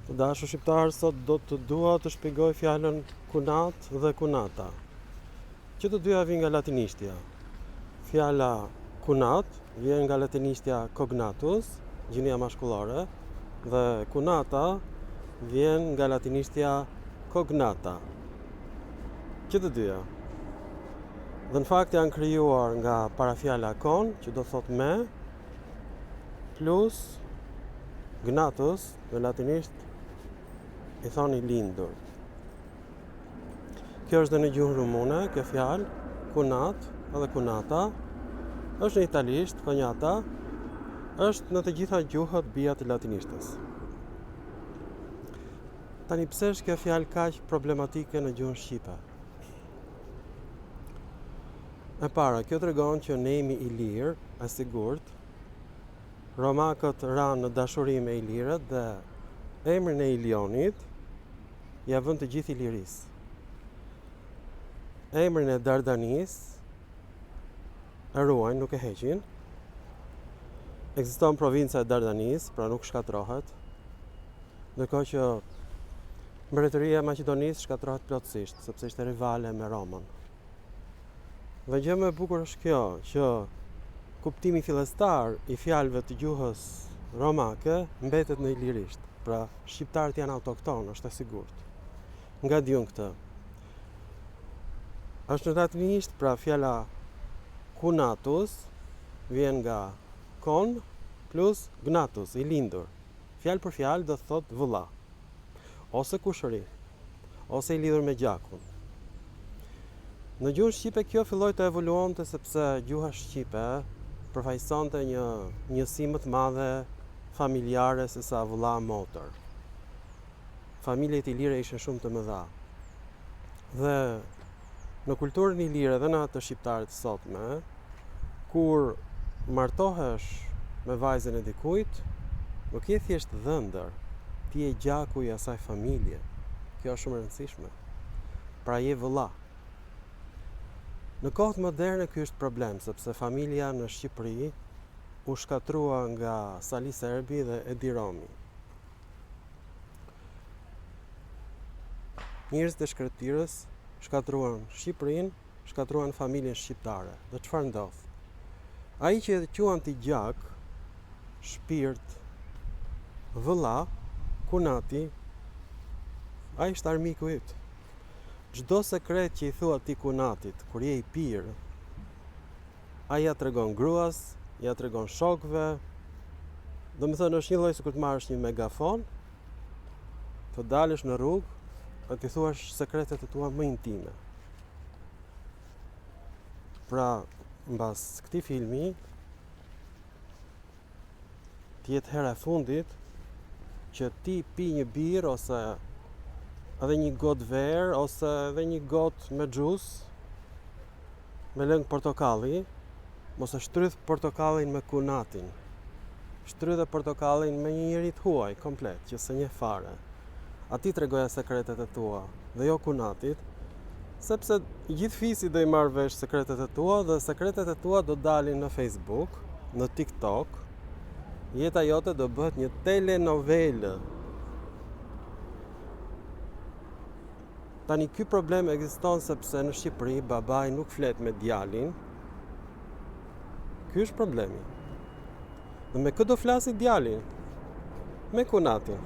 Të dashur shqiptar, sot do të dua të shpjegoj fjalën kunat dhe kunata, që të dyja vijnë nga latinishtja. Fjala kunat vjen nga latinishtja cognatus, gjinia maskullore, dhe kunata vjen nga latinishtja cognata. Që të dyja. Dhe në fakt janë krijuar nga parafjala kon, që do thot me, plus gnatus, në latinisht i thoni lindur. Kjo është dhe në gjuhën rumune, kjo fjalë, kunat edhe kunata, është në italisht, konjata, është në të gjitha gjuhët bija të latinishtës. Tani pse është kjo fjalë kaq problematike në gjuhën shqipe? E para, kjo tregon që ne jemi i lirë, e sigurt. Romakët ranë në dashuri me ilirët dhe emrin e Ilionit ja vën të gjithë ilirisë. Emrin e Dardanis e ruajnë, nuk e heqin. Ekziston provinca e Dardanis, pra nuk shkatrohet. Ndërkohë që mbretëria e Maqedonisë shkatrohet plotësisht, sepse ishte rivale me Romën. Dhe gjë më e bukur është kjo, që kuptimi fillestar i fjalëve të gjuhës romake mbetet në ilirisht. Pra, shqiptarët janë autoktonë, është e sigurt. Nga diun këtë. Është në latinisht, pra fjala kunatus vjen nga kon plus gnatus, i lindur. Fjalë për fjalë do të thotë vëlla, ose kushëri, ose i lidhur me gjakun. Në gjuhën shqipe kjo filloi të evoluonte sepse gjuha shqipe përfaqësonte një njësi më të madhe familjare se sa vëlla motër. Familjet ilire ishin shumë të mëdha. Dhe në kulturën ilire dhe në atë shqiptarit sotme, kur martohesh me vajzën e dikujt, nuk je thjesht dhëndër, ti je gjaku i asaj familje. Kjo është shumë e rëndësishme. Pra je vëlla. Në kohët moderne ky është problem, sepse familja në Shqipëri u shkatrua nga Sali Serbi dhe Edi Romi. Njerëzit e shkretirës shkatruan Shqipërinë, shkatruan familjen shqiptare. Dhe çfarë ndodh? Ai që e quanti gjak, shpirt, vëlla, kunati, ai është armiku yt. Çdo sekret që i thua ti kunatit kur je i pirë, ai ja tregon gruas, ja tregon shokëve. Domethënë është një lloj sikur të marrësh një megafon, të dalësh në rrugë e t'i thuash sekretet e tua më intime. Pra, mbas këtij filmi, të jetë hera e fundit që ti pi një birë ose edhe një gotë verë ose edhe një gotë me xhus me lëng portokalli, mos e shtrydh portokallin me kunatin. Shtrydhe portokallin me një njerit huaj komplet, që s'e njeh fare. Ati tregoja sekretet e tua dhe jo kunatit, sepse gjithë fisi do i marrë vesh sekretet e tua dhe sekretet e tua do dalin në Facebook, në TikTok. Jeta jote do bëhet një telenovelë. Tani ky problem ekziston sepse në Shqipëri babai nuk flet me djalin. Ky është problemi. Dhe me kë do flasi djalin? Me kunatin,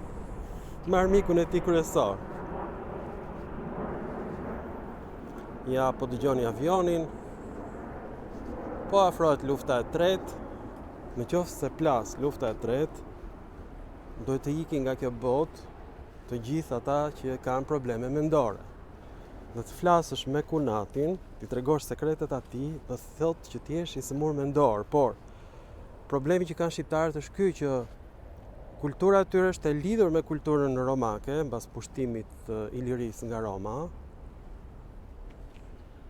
me armikun e tij kryesor. Ja, po dëgjoni avionin, po afrohet lufta e tretë. Në qoftë se plas lufta e tretë, do të ikin nga kjo botë të gjithë ata që kanë probleme mendore. Dhe të flasësh me kunatin, ti tregosh sekretet atij, do të thotë që ti je i sëmur mendor, por problemi që kanë shqiptarët është ky, që kultura e tyre është e lidhur me kulturën romake mbas pushtimit të Ilirisë nga Roma.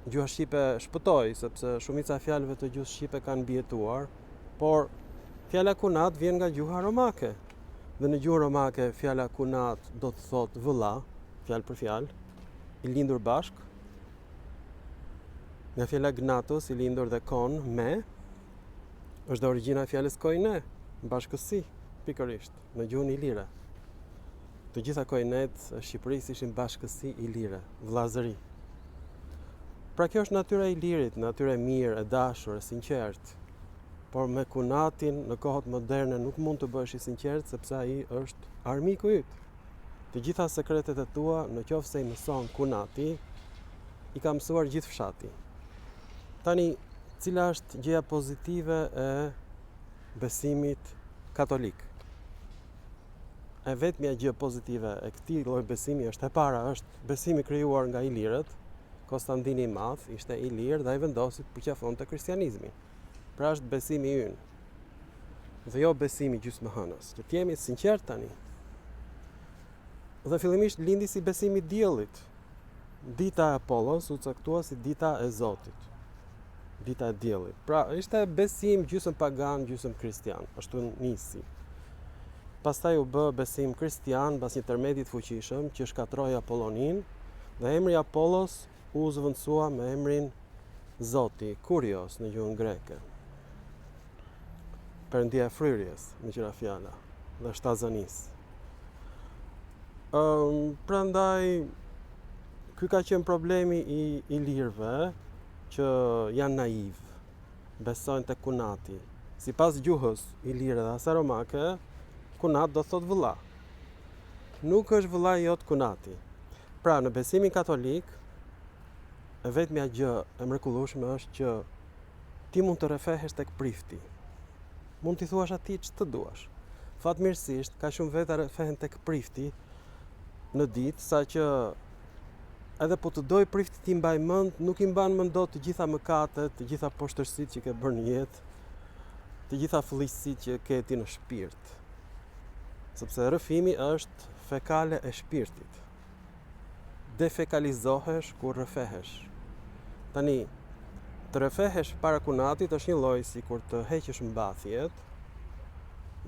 Gjuha shqipe shpëtoi sepse shumica e fjalëve të gjuhës shqipe kanë mbijetuar, por fjala kunat vjen nga gjuha romake. Dhe në gjuhën romake fjala kunat do të thotë vëlla, fjalë për fjalë, i lindur bashk. Nga fjala gnatus, i lindur dhe kon, me, është dhe origjina e fjalës koine, bashkësi, pikërisht, në gjuhën ilire. Të gjitha koinet e Shqipërisë ishin bashkësi ilire, vllazëri. Pra kjo është natyra e ilirit, natyra e mirë, e dashur, e sinqert. Por me Kunatin në kohët moderne nuk mund të bëhesh i sinqert sepse ai është armiku yt. Të gjitha sekretet e tua, në qoftë se i mëson Kunati, i ka mësuar gjithë fshati. Tani, cila është gjëja pozitive e besimit katolik? E vetmja gjë pozitive e këtij lloji besimi është e para, është besimi krijuar nga ilirët. Konstantini i Madh ishte ilir dhe ai vendosi të përqafonte kristianizmin. Pra është besimi ynë. Dhe jo besimi gjysmëhënës. Që t'jemi sinqert tani. Dhe fillimisht lindi si besimi i diellit. Dita e Apollos u caktua si dita e Zotit. Dita e diellit. Pra ishte besim gjysmë pagan, gjysmë kristian. Ashtu nisi. Pastaj u bë besim kristian pas një tërmedit fuqishëm që shkatroi Apollonin dhe emri Apollos u zëvendësua me emrin Zoti, Kurios në gjuhën greke. Perëndia e fryrjes, me qira fjala, dhe shtazanis. Prandaj ky ka qenë problemi i ilirëve që janë naiv, besojnë tek Kunati. Sipas gjuhës ilire dhe asaromake, Kunat do thot vëlla. Nuk është vëlla i jot Kunati. Pra në besimin katolik, e vetmja gjë e mrekullueshme është që ti mund të rrefehesh tek prifti. Mund t'i thuash atij ç'të duash. Fatmirësisht, ka shumë veta rrefehen tek prifti në ditë, saqë edhe po të doj prifti ti mbaj mend, nuk i mban mend dot të gjitha mëkatet, të gjitha poshtërsitë që ke bërë në jetë, të gjitha fëllësitë që ke ti në shpirt. Sepse rrëfimi është fekale e shpirtit. Defekalizohesh kur rrëfehesh. Tani, të rrëfehesh para Kunatit është një lloj sikur të heqësh mbathjet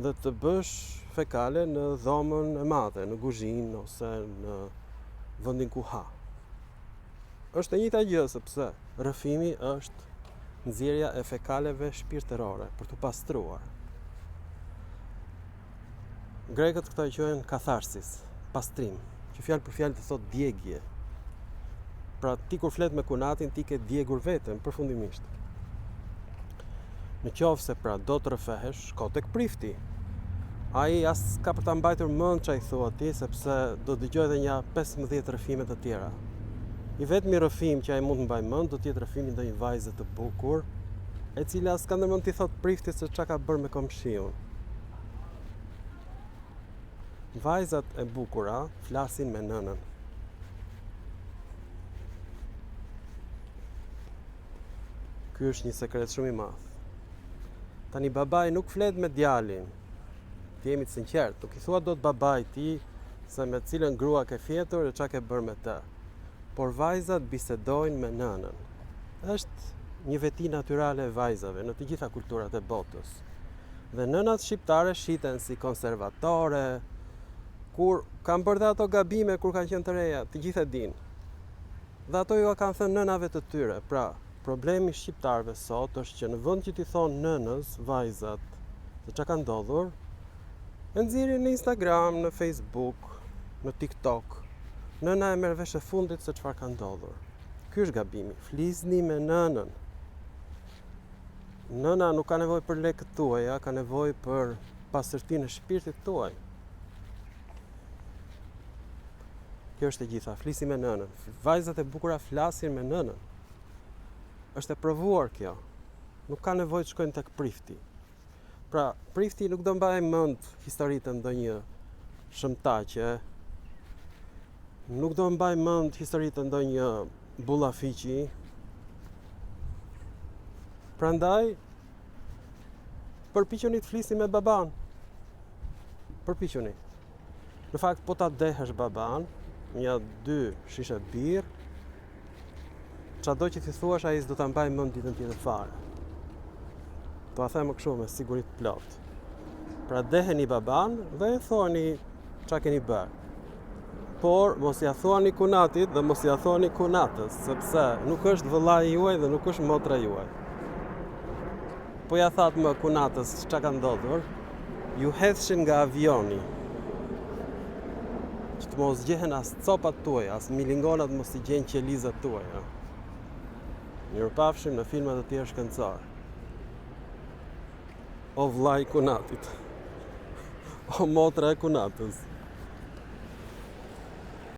dhe të bësh fekale në dhomën e madhe, në kuzhinë ose në vendin ku ha. Është e njëjta gjë sepse rrëfimi është nxjerrja e fekaleve shpirtërore për të pastruar. Grekët këta e quajnë katharsis, pastrim, që fjalë për fjalë të thotë djegje. Pra ti kur flet me Kunatin ti ke djegur veten përfundimisht. Në qoftë se pra do të rrëfehesh, shko tek prifti. Ai as ka për ta mbajtur mend çai thua ti sepse do dëgjoj edhe një 15 rrëfime të tjera. I vetmi rrëfim që ai mund të mbaj mend do të jetë rrëfimi ndonjë vajze të bukur, e cila s'ka ndërmend t'i thot priftit se çka ka bërë me komshiun. Vajzat e bukura flasin me nënën. Ky është një sekret shumë i madh. Tani babai nuk flet me djalin. Ti jemi të sinqert, nuk i thua dot babait ti se me cilën grua ke fjetur e çka ke bërë me të. Por vajzat bisedojnë me nënën. Është një veti natyrale e vajzave në të gjitha kulturat e botës. Dhe nënat shqiptare shiten si konservatore, kur kanë bërë ato gabime kur kanë qenë të reja, të gjithë e dinë. Dhe ato ju kanë thënë nënave të tyre. Pra, problemi shqiptarëve sot është që në vend që t'i thonë nënës, vajzat, se çka ka ndodhur, e nxjerrin në Instagram, në Facebook, në TikTok. Nëna e merr vesh e fundit se çfarë ka ndodhur. Ky është gabimi. Flisni me nënën. Nëna nuk ka nevojë për lekët tuaja, ka nevojë për pastërtinë e shpirtit tuaj. Kjo është e gjitha, flisi me nënën. Vajzat e bukura flasin me nënën. Është e provuar kjo. Nuk ka nevojë të shkojnë tek prifti. Pra, prifti nuk do mbaj mend historitë e ndonjë shëmtaqe. Nuk do mbaj mend historitë e ndonjë bullafiqi. Prandaj përpiquni të flisni me baban. Përpiquni. Në fakt po ta dehesh baban, një 2 shishe birr, çado që ti thuash ai s'do ta mbaj mend ditën tjetër fare. Do a them kështu me siguri të plot. Pra deheni baban dhe e thoni çka keni bërë. Por mos ia thuani Kunatit dhe mos ia thoni Kunatës, sepse nuk është vëllai juaj dhe nuk është motra juaj. Po ja thatë më Kunatës çka ka ndodhur, ju hedhshin nga avioni. që të mos gjehen as copat tuaja, as milingonat mos i gjen qelizat tuaja. Mirupafshim në filma të tjerë shkencor. O vllai i Kunatit. O motra e Kunatës.